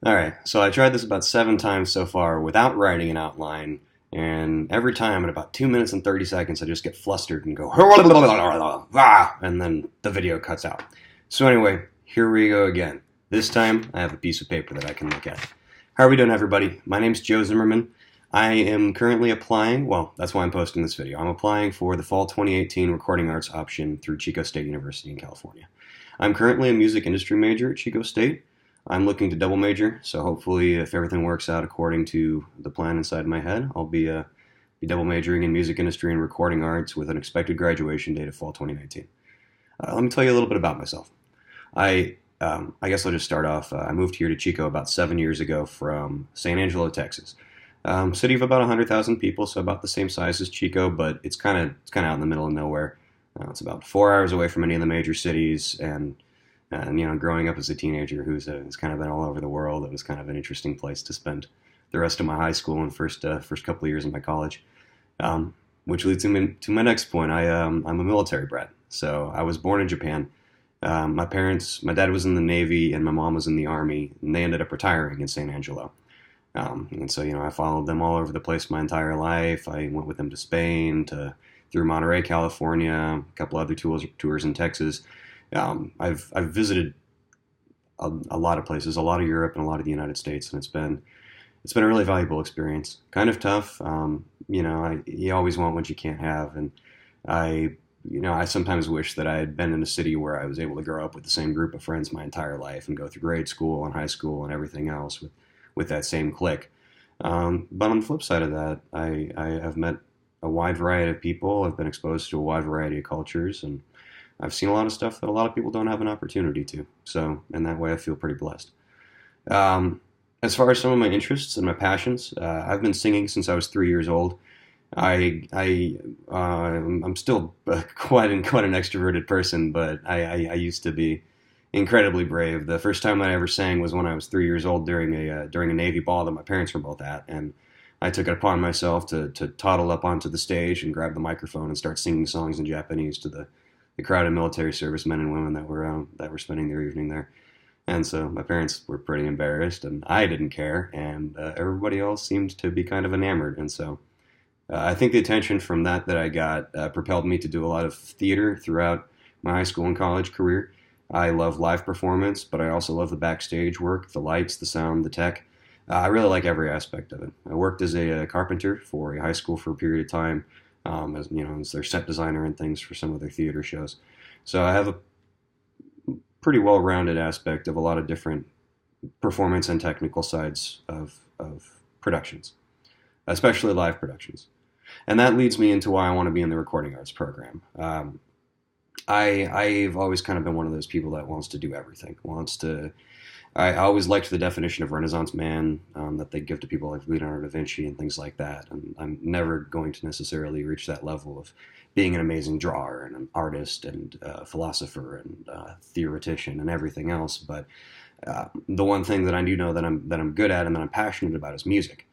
Alright, so I tried this about 7 times so far without writing an outline, and every time at about 2 minutes and 30 seconds I just get flustered and go, and then the video cuts out. So anyway, here we go again. This time I have a piece of paper that I can look at. How are we doing, everybody? My name's Joe Zimmerman. I am currently applying, well, that's why I'm posting this video. I'm applying for the Fall 2018 Recording Arts option through Chico State University in California. I'm currently a music industry major at Chico State. I'm looking to double major, so hopefully if everything works out according to the plan inside my head, I'll be double majoring in music industry and recording arts with an expected graduation date of fall 2019. Let me tell you a little bit about myself. I guess I'll just start off. I moved here to Chico about 7 years ago from San Angelo, Texas. City of about 100,000 people, so about the same size as Chico, but it's kind of out in the middle of nowhere. It's about 4 hours away from any of the major cities, and growing up as a teenager who's kind of been all over the world, it was kind of an interesting place to spend the rest of my high school and first couple of years of my college. Which leads me to my next point. I'm a military brat, so I was born in Japan. My dad was in the Navy and my mom was in the Army, and they ended up retiring in San Angelo. And so, I followed them all over the place my entire life. I went with them to Spain, through Monterey, California, a couple other tours in Texas. I've visited a lot of places, a lot of Europe and a lot of the United States, and it's been a really valuable experience. Kind of tough, you always want what you can't have, and I sometimes wish that I had been in a city where I was able to grow up with the same group of friends my entire life and go through grade school and high school and everything else with that same clique. But on the flip side of that, I have met a wide variety of people. I've been exposed to a wide variety of cultures, and I've seen a lot of stuff that a lot of people don't have an opportunity to. So in that way, I feel pretty blessed. As far as some of my interests and my passions, I've been singing since I was 3 years old. I'm still quite an extroverted person, but I used to be incredibly brave. The first time I ever sang was when I was 3 years old during a Navy ball that my parents were both at, and I took it upon myself to toddle up onto the stage and grab the microphone and start singing songs in Japanese to the crowd of military service men and women that were spending their evening there. And so my parents were pretty embarrassed, and I didn't care, and everybody else seemed to be kind of enamored. And so I think the attention from that I got propelled me to do a lot of theater throughout my high school and college career. I love live performance, but I also love the backstage work, the lights, the sound, the tech. I really like every aspect of it. I worked as a carpenter for a high school for a period of time, as their set designer and things for some of their theater shows. So I have a pretty well-rounded aspect of a lot of different performance and technical sides of productions, especially live productions. And that leads me into why I want to be in the recording arts program. I've always kind of been one of those people that wants to do everything. I always liked the definition of Renaissance man that they give to people like Leonardo da Vinci and things like that. And I'm never going to necessarily reach that level of being an amazing drawer and an artist and philosopher and theoretician and everything else. But the one thing that I do know that I'm good at and that I'm passionate about is music.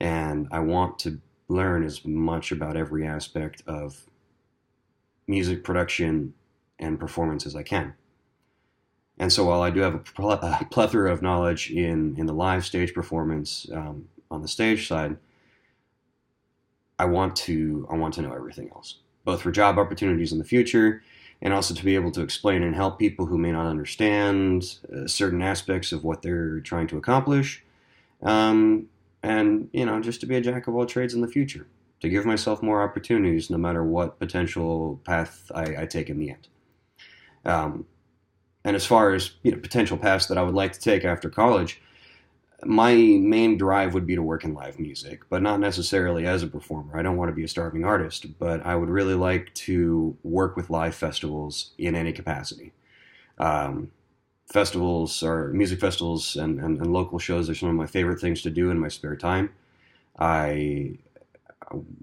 And I want to learn as much about every aspect of music production and performance as I can. And so while I do have a plethora of knowledge in the live stage performance on the stage side, I want to know everything else, both for job opportunities in the future and also to be able to explain and help people who may not understand certain aspects of what they're trying to accomplish, and just to be a jack of all trades in the future, to give myself more opportunities no matter what potential path I take in the end. And as far as potential paths that I would like to take after college, my main drive would be to work in live music, but not necessarily as a performer. I don't want to be a starving artist, but I would really like to work with live festivals in any capacity. Festivals or music festivals and local shows are some of my favorite things to do in my spare time.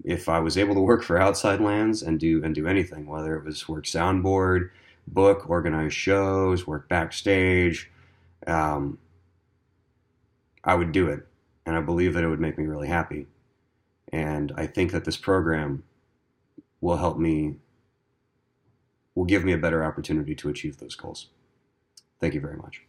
If I was able to work for outside lands and do anything, whether it was work soundboard, book, organize shows, work backstage, I would do it. And I believe that it would make me really happy. And I think that this program will give me a better opportunity to achieve those goals. Thank you very much.